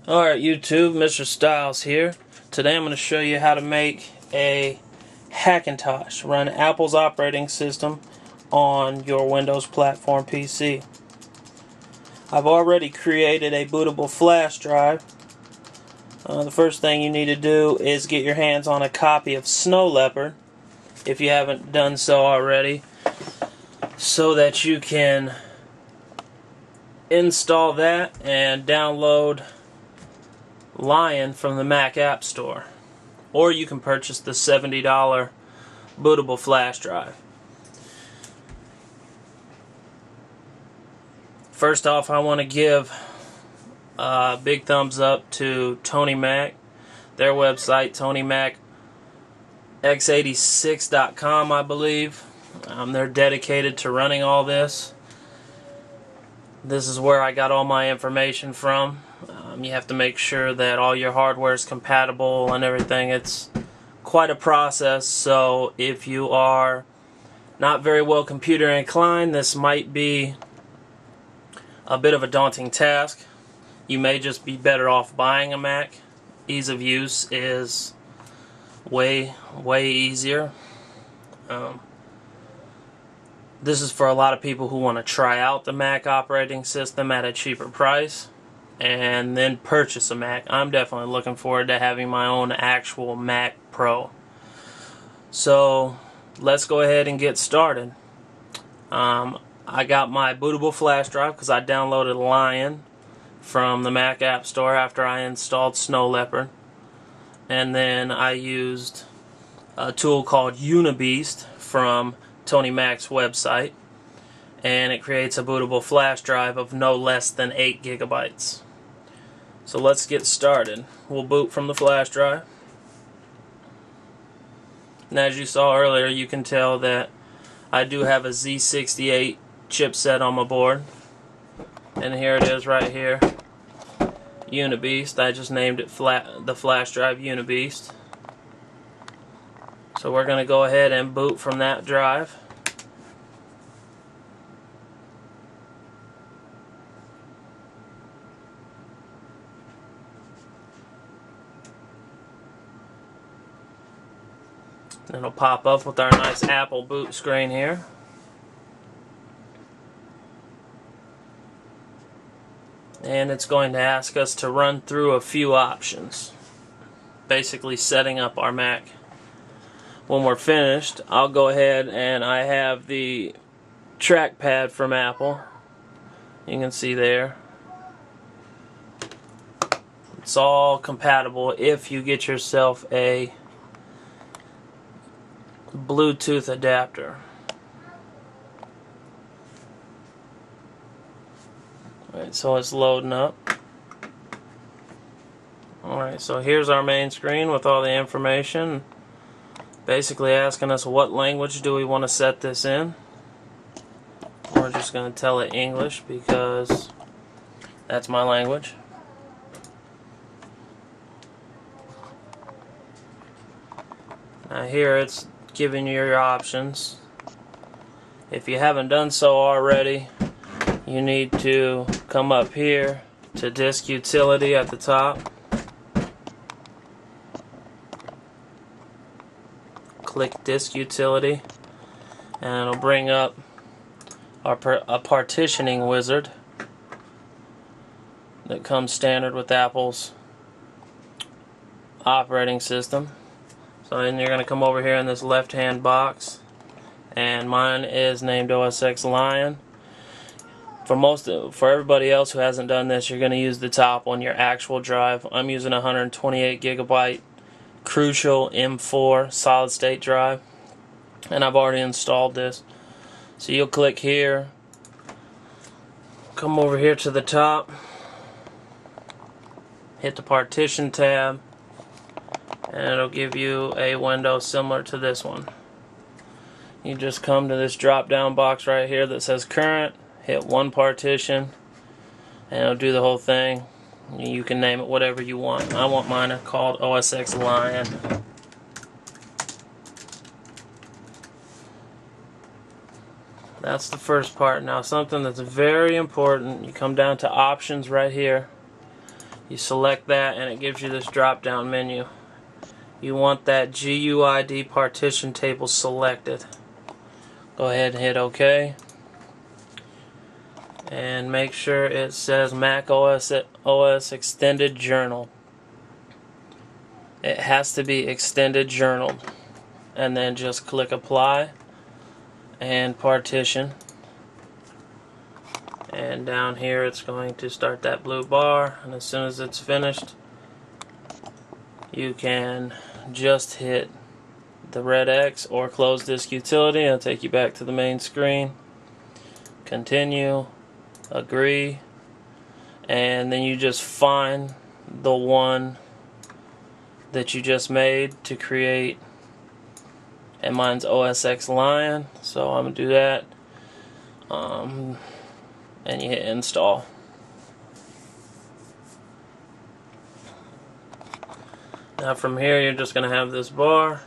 Alright YouTube, MrStyllz here. Today I'm going to show you how to make a Hackintosh, run Apple's operating system on your Windows platform PC. I've already created a bootable flash drive. The first thing you need to do is get your hands on a copy of Snow Leopard, if you haven't done so already, so that you can install that and download Lion from the Mac App Store, or you can purchase the $70 bootable flash drive. First off, I want to give a big thumbs up to Tony Mac, their website TonyMacX86.com, I believe. They're dedicated to running all this. This is where I got all my information from. You have to make sure that all your hardware is compatible and everything. It's quite a process, so if you are not very well computer inclined, this might be a bit of a daunting task. You may just be better off buying a Mac. Ease of use is way easier. This is for a lot of people who want to try out the Mac operating system at a cheaper price and then purchase a Mac. I'm definitely looking forward to having my own actual Mac Pro. So let's go ahead and get started. I got my bootable flash drive because I downloaded Lion from the Mac App Store after I installed Snow Leopard, and then I used a tool called Unibeast from Tony Mac's website, and it creates a bootable flash drive of no less than 8 gigabytes. So let's get started. We'll boot from the flash drive. And as you saw earlier, you can tell that I do have a Z68 chipset on my board. And here it is right here. Unibeast. I just named it the flash drive Unibeast. So we're going to go ahead and boot from that drive. It'll pop up with our nice Apple boot screen here. And it's going to ask us to run through a few options, basically setting up our Mac. When we're finished, I'll go ahead and I have the trackpad from Apple. You can see there. It's all compatible if you get yourself a Bluetooth adapter. Alright, so it's loading up. Alright, so here's our main screen with all the information. Basically asking us what language do we want to set this in. We're just going to tell it English because that's my language. Now here it's giving you your options. If you haven't done so already, you need to come up here to Disk Utility at the top. Click Disk Utility and it'll bring up a partitioning wizard that comes standard with Apple's operating system. So then you're going to come over here in this left hand box, and mine is named OS X Lion. For everybody else who hasn't done this, you're going to use the top on your actual drive. I'm using a 128 gigabyte Crucial M4 solid state drive, and I've already installed this. So you'll click here, come over here to the top, hit the partition tab, and it'll give you a window similar to this one. You just come to this drop down box right here that says current, hit one partition, and it'll do the whole thing. You can name it whatever you want. I want mine called OS X Lion. That's the first part. Now something that's very important, you come down to options right here. You select that and it gives you this drop down menu. You want that GUID partition table selected. Go ahead and hit OK. And make sure it says Mac OS Extended Journal. It has to be extended journaled. And then just click Apply and Partition. And down here it's going to start that blue bar, and as soon as it's finished you can just hit the red X or close disk utility. It'll take you back to the main screen. Continue, agree, and then you just find the one that you just made to create, and mine's OS X Lion, so I'm going to do that. And you hit install. Now from here you're just going to have this bar.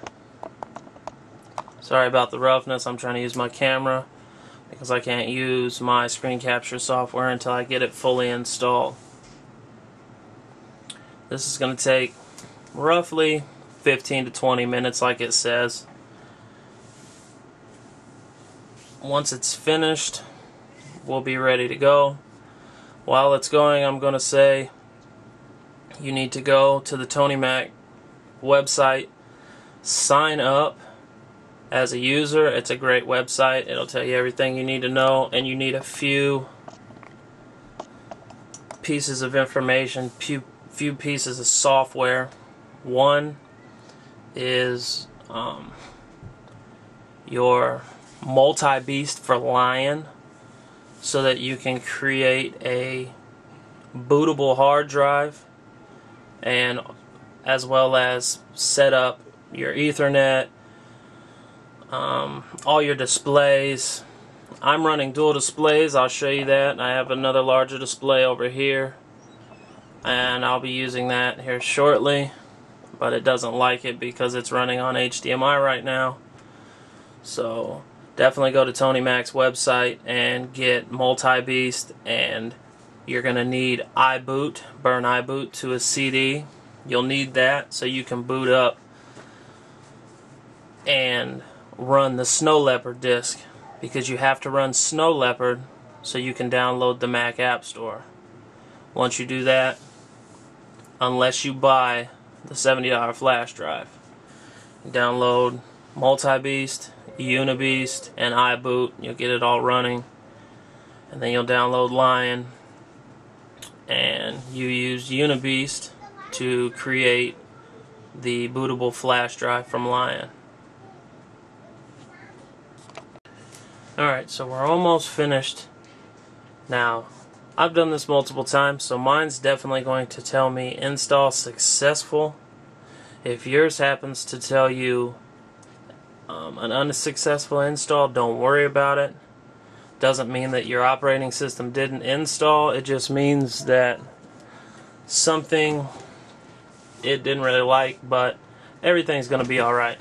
Sorry about the roughness, I'm trying to use my camera because I can't use my screen capture software until I get it fully installed. This is going to take roughly 15 to 20 minutes like it says. Once it's finished, we'll be ready to go. While it's going, I'm going to say you need to go to the Tony Mac website, sign up as a user. It's a great website. It'll tell you everything you need to know, and you need a few pieces of information, few pieces of software. One is your Multibeast for Lion, so that you can create a bootable hard drive, and as well as set up your Ethernet, all your displays. I'm running dual displays, I'll show you that. I have another larger display over here, and I'll be using that here shortly, but it doesn't like it because it's running on HDMI right now. So definitely go to Tony Mac's website and get Multibeast, and you're going to need iBoot, burn iBoot to a CD. You'll need that so you can boot up and run the Snow Leopard disk, because you have to run Snow Leopard so you can download the Mac App Store. Once you do that, unless you buy the $70 flash drive, download Multibeast, Unibeast, and iBoot. You'll get it all running, and then you'll download Lion, and you use Unibeast to create the bootable flash drive from Lion. Alright, so we're almost finished. Now, I've done this multiple times, so mine's definitely going to tell me install successful. If yours happens to tell you an unsuccessful install, don't worry about it. Doesn't mean that your operating system didn't install, it just means that something it didn't really like, but everything's going to be alright.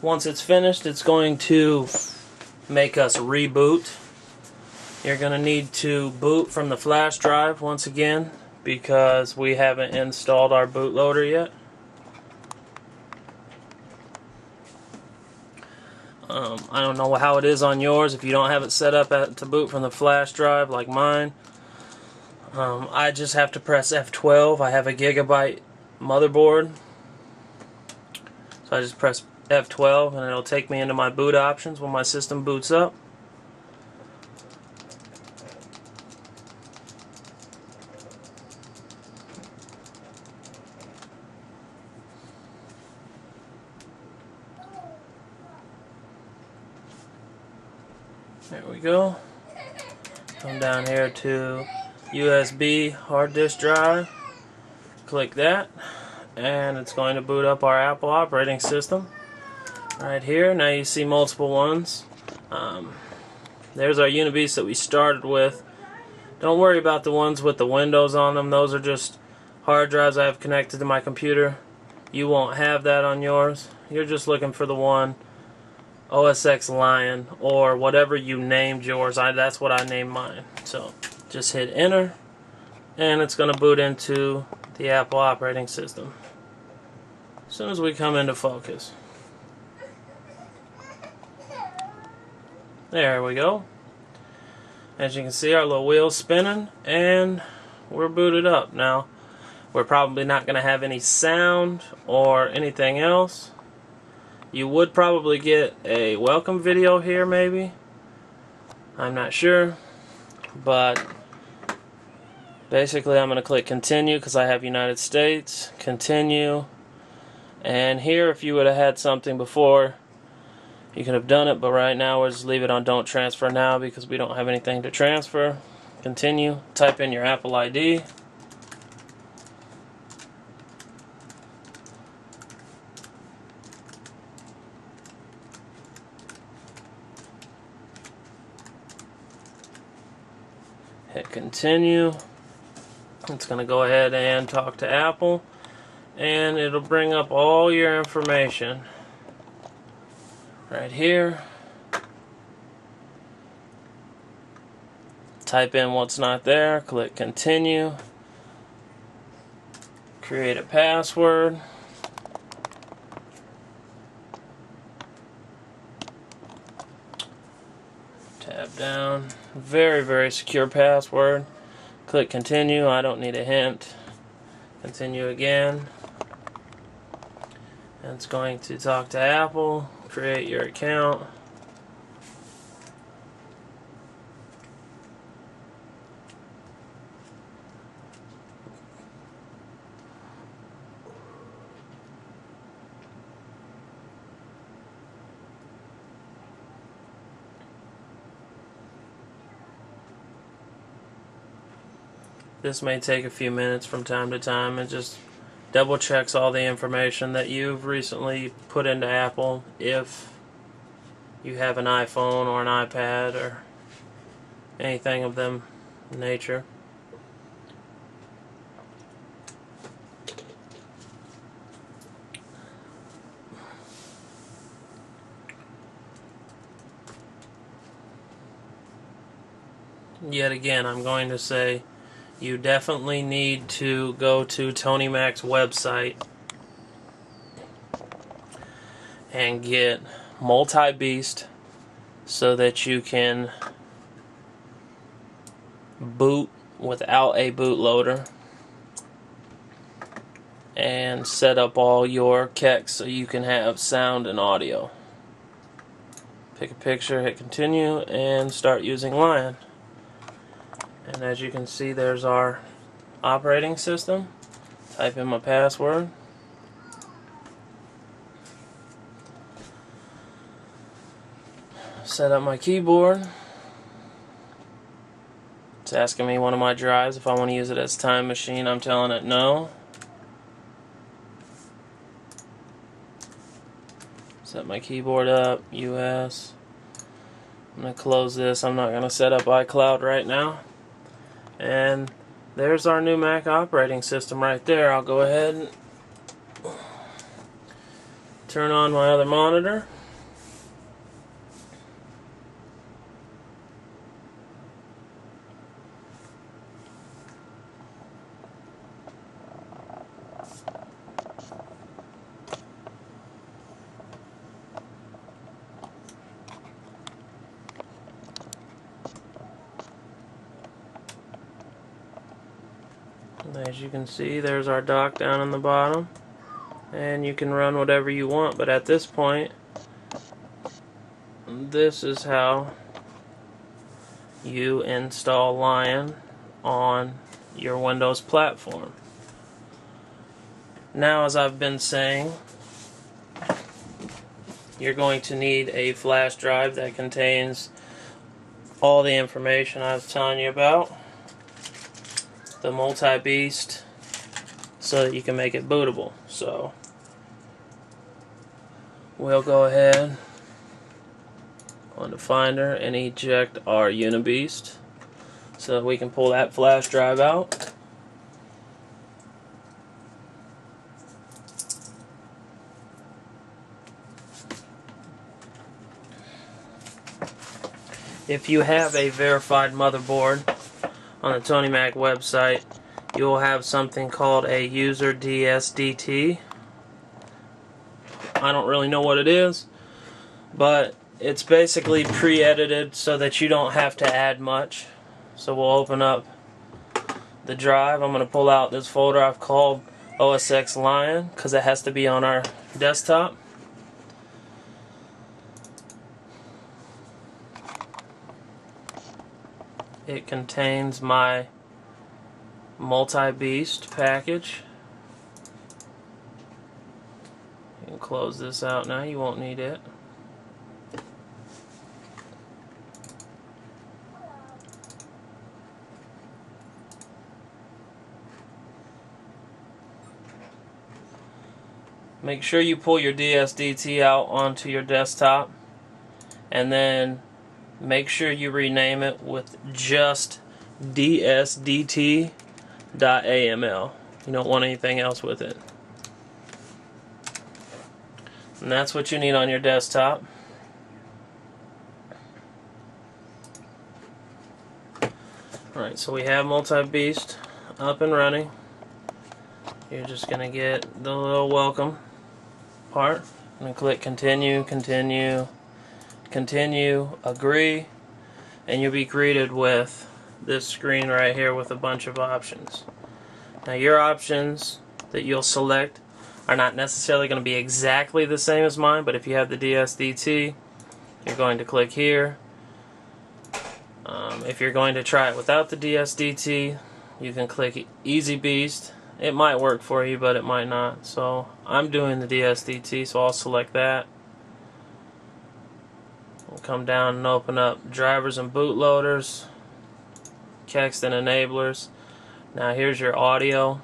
Once it's finished, it's going to make us reboot. You're going to need to boot from the flash drive once again, because we haven't installed our bootloader yet. I don't know how it is on yours if you don't have it set up to boot from the flash drive like mine. I just have to press F12. I have a Gigabyte motherboard, so I just press F12 and it'll take me into my boot options when my system boots up. There we go. Come down here to USB hard disk drive. Click that, and it's going to boot up our Apple operating system. Right here, now you see multiple ones. There's our Unibeast that we started with. Don't worry about the ones with the Windows on them. Those are just hard drives I have connected to my computer. you won't have that on yours. You're just looking for the one OS X Lion or whatever you named yours. That's what I named mine. So just hit enter and it's going to boot into the Apple operating system as soon as we come into focus. There we go. As you can see, our little wheel's spinning and we're booted up. Now we're probably not going to have any sound or anything else. You would probably get a welcome video here, maybe. I'm not sure. But basically I'm going to click continue because I have United States. Continue. And here, if you would have had something before, you could have done it, but right now we'll just leave it on don't transfer now because we don't have anything to transfer. Continue. Type in your Apple ID. Hit continue. It's going to go ahead and talk to Apple, and it'll bring up all your information right here. Type in what's not there, click continue, create a password, tab down, very secure password, click continue. I don't need a hint. Continue again, and it's going to talk to Apple, create your account. This may take a few minutes from time to time. It just double checks all the information that you've recently put into Apple if you have an iPhone or an iPad or anything of them nature. Yet again, I'm going to say you definitely need to go to Tony Mac's website and get Multibeast so that you can boot without a bootloader and set up all your kecks so you can have sound and audio. Pick a picture, hit continue, and start using Lion. And as you can see, there's our operating system. Type in my password. Set up my keyboard. It's asking me one of my drives if I want to use it as Time Machine. I'm telling it no. Set my keyboard up, US. I'm going to close this. I'm not going to set up iCloud right now. And there's our new Mac operating system right there. I'll go ahead and turn on my other monitor. As you can see, there's our dock down in the bottom, and you can run whatever you want, but at this point, this is how you install Lion on your Windows platform. Now, as I've been saying, you're going to need a flash drive that contains all the information I was telling you about. The Multibeast, so that you can make it bootable. So we'll go ahead on the Finder and eject our Unibeast so that we can pull that flash drive out. If you have a verified motherboard on the Tony Mac website, you will have something called a user DSDT. I don't really know what it is, but it's basically pre-edited so that you don't have to add much. So we'll open up the drive. I'm going to pull out this folder I've called OSX Lion because it has to be on our desktop. It contains my Multibeast package. You can close this out now, you won't need it. Make sure you pull your DSDT out onto your desktop, and then make sure you rename it with just dsdt.aml. You don't want anything else with it. And that's what you need on your desktop. Alright, so we have Multibeast up and running. You're just going to get the little welcome part. And click continue, continue, continue, agree, and you'll be greeted with this screen right here with a bunch of options. Now your options that you'll select are not necessarily going to be exactly the same as mine, but if you have the DSDT, you're going to click here. If you're going to try it without the DSDT, you can click EasyBeast. It might work for you, but it might not. So I'm doing the DSDT, so I'll select that. We'll come down and open up drivers and bootloaders, text and enablers. Now here's your audio.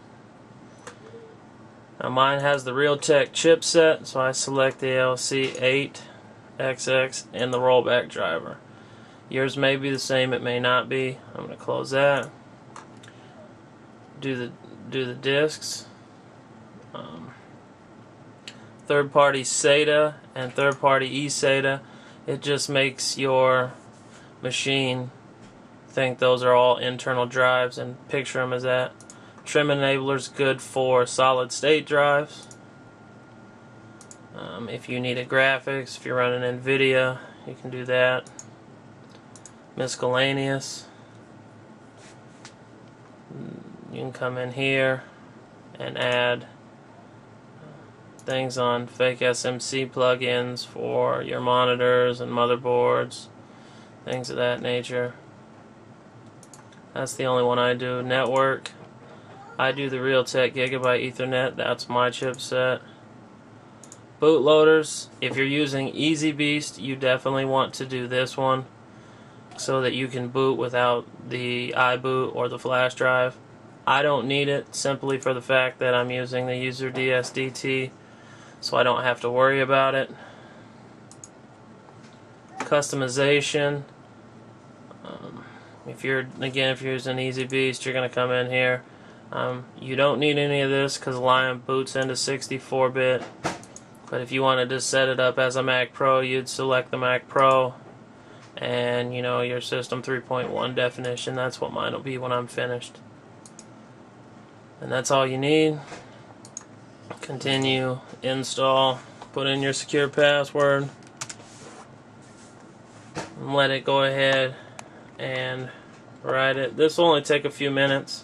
Now mine has the Realtek chipset, so I select the LC8XX and the rollback driver. Yours may be the same, it may not be. I'm going to close that. Do the discs. Third-party SATA and third-party eSATA. It just makes your machine think those are all internal drives and picture them as that. Trim enabler's good for solid-state drives. If you need a graphics, if you're running NVIDIA, you can do that. Miscellaneous. You can come in here and add things on fake SMC plugins for your monitors and motherboards, things of that nature. That's the only one I do. Network, I do the Realtek Gigabyte Ethernet, that's my chipset. Bootloaders, if you're using EasyBeast, you definitely want to do this one so that you can boot without the iBoot or the flash drive. I don't need it simply for the fact that I'm using the user DSDT, so I don't have to worry about it. Customization. If you're using EasyBeast, you're going to come in here. You don't need any of this because Lion boots into 64-bit. But if you wanted to set it up as a Mac Pro, you'd select the Mac Pro and your System 3.1 definition. That's what mine will be when I'm finished. And that's all you need. Continue, install, put in your secure password, and let it go ahead and write it. This will only take a few minutes,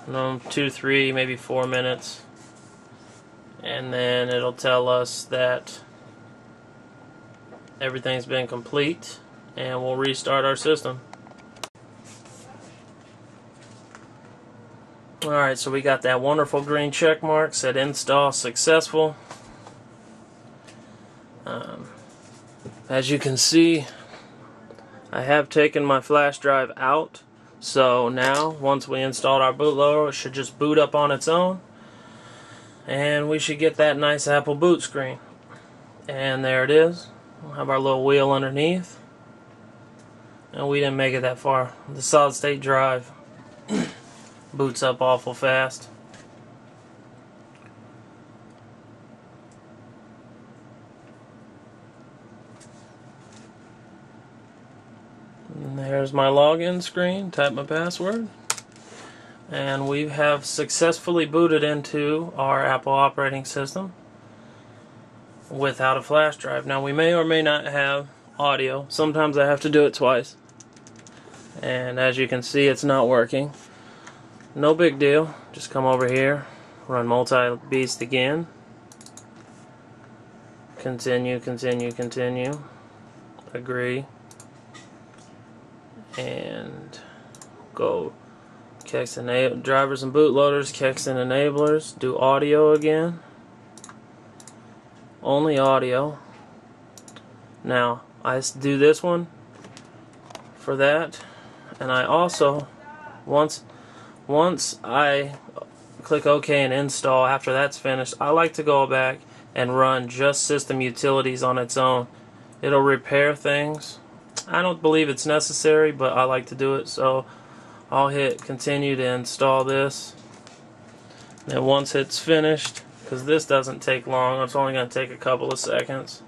2, 3, maybe 4 minutes, and then it'll tell us that everything's been complete, and we'll restart our system. Alright, so we got that wonderful green check mark, said install successful. As you can see, I have taken my flash drive out, so now once we installed our bootloader, it should just boot up on its own, and we should get that nice Apple boot screen. And there it is. We'll have our little wheel underneath, and we didn't make it that far. The solid state drive boots up awful fast. And there's my login screen. Type my password. And we have successfully booted into our Apple operating system without a flash drive. Now we may or may not have audio. Sometimes I have to do it twice. And as you can see, it's not working. No big deal. Just come over here, run Multibeast again. Continue, continue, continue. Agree. And go Kex enable drivers and bootloaders, Kex and enablers. Do audio again. Only audio. Now I do this one for that, and I also once I click OK and install, after that's finished, I like to go back and run just system utilities on its own. It'll repair things. I don't believe it's necessary, but I like to do it, so I'll hit continue to install this. And once it's finished, because this doesn't take long, it's only going to take a couple of seconds.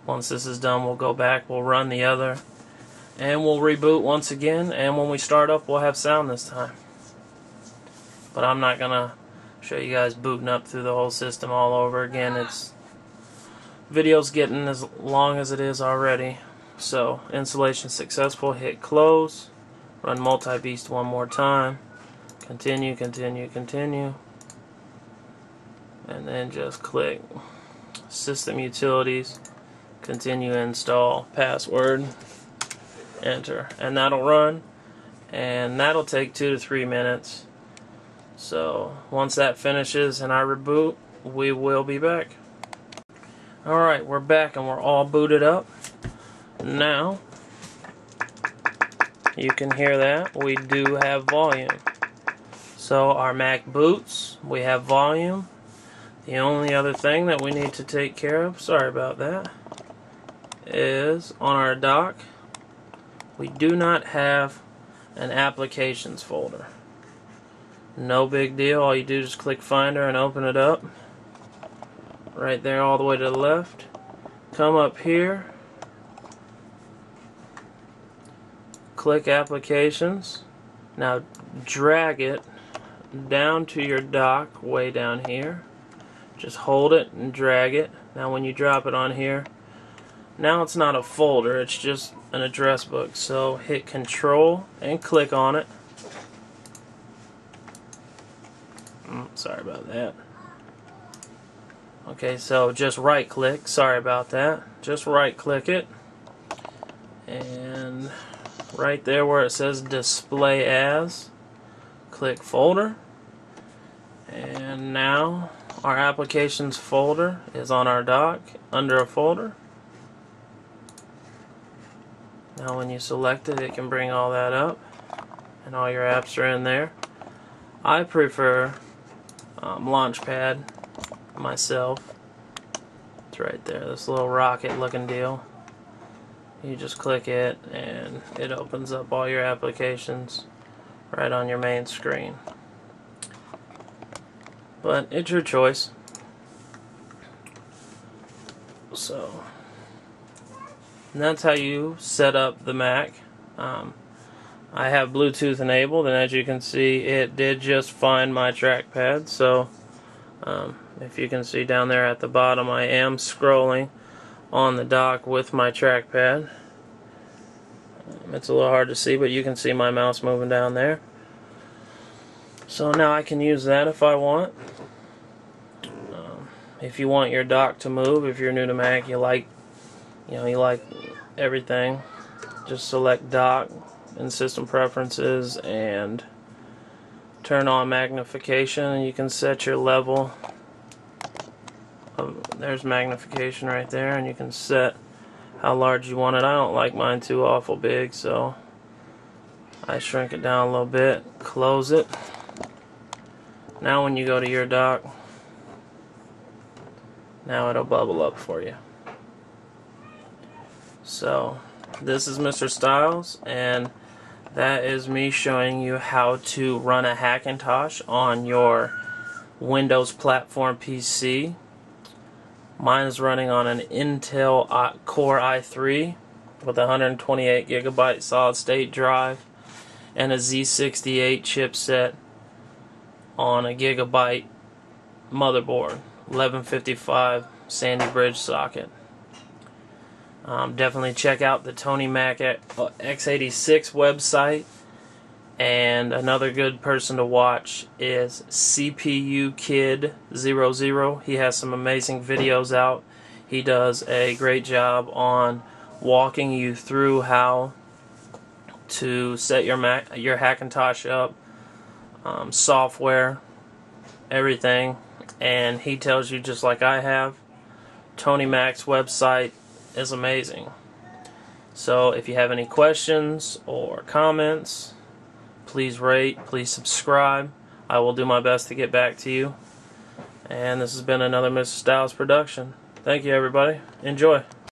Once this is done, we'll go back, we'll run the other, and we'll reboot once again, and when we start up, we'll have sound this time. But I'm not going to show you guys booting up through the whole system all over again. Video's getting as long as it is already. So, installation successful, hit close, run Multibeast one more time, continue, continue, continue, and then just click System Utilities, continue install, password, enter, and that'll run, and that'll take 2 to 3 minutes. So once that finishes and I reboot, we will be back. Alright, we're back and we're all booted up. Now you can hear that we do have volume. So our Mac boots, we have volume. The only other thing that we need to take care of, sorry about that, is on our dock we do not have an applications folder. No big deal, all you do is click Finder and open it up. Right there all the way to the left. Come up here, click Applications. Now drag it down to your dock way down here. Just hold it and drag it. Now when you drop it on here, now it's not a folder, it's just an address book. So hit Control and click on it. Sorry about that. Okay, so just right click, sorry about that. Just right click it, and right there where it says Display As, click Folder, and now our Applications folder is on our dock under a folder. Now when you select it, it can bring all that up, and all your apps are in there. I prefer Launchpad myself. It's right there, this little rocket looking deal. You just click it and it opens up all your applications right on your main screen. But it's your choice. So, and that's how you set up the Mac. I have Bluetooth enabled, and as you can see, it did just find my trackpad. So if you can see down there at the bottom, I am scrolling on the dock with my trackpad. It's a little hard to see, but you can see my mouse moving down there. So now I can use that if I want. If you want your dock to move, if you're new to Mac, you like everything, just select dock in System Preferences and turn on magnification, and you can set your level. There's magnification right there, and you can set how large you want it. I don't like mine too awful big, so I shrink it down a little bit, close it. Now when you go to your dock, now it'll bubble up for you. So this is MrStyllz, and that is me showing you how to run a Hackintosh on your Windows platform PC. Mine is running on an Intel Core i3 with 128 gigabyte solid state drive and a Z68 chipset on a Gigabyte motherboard, 1155 Sandy Bridge socket. Definitely check out the Tony Mac x86 website. And another good person to watch is CPU Kid 00. He has some amazing videos out. He does a great job on walking you through how to set your Hackintosh up, software, everything, and he tells you just like I have. Tony Mac's website is amazing. So if you have any questions or comments, please rate, please subscribe. I will do my best to get back to you. And this has been another MrStyllz production. Thank you, everybody. Enjoy.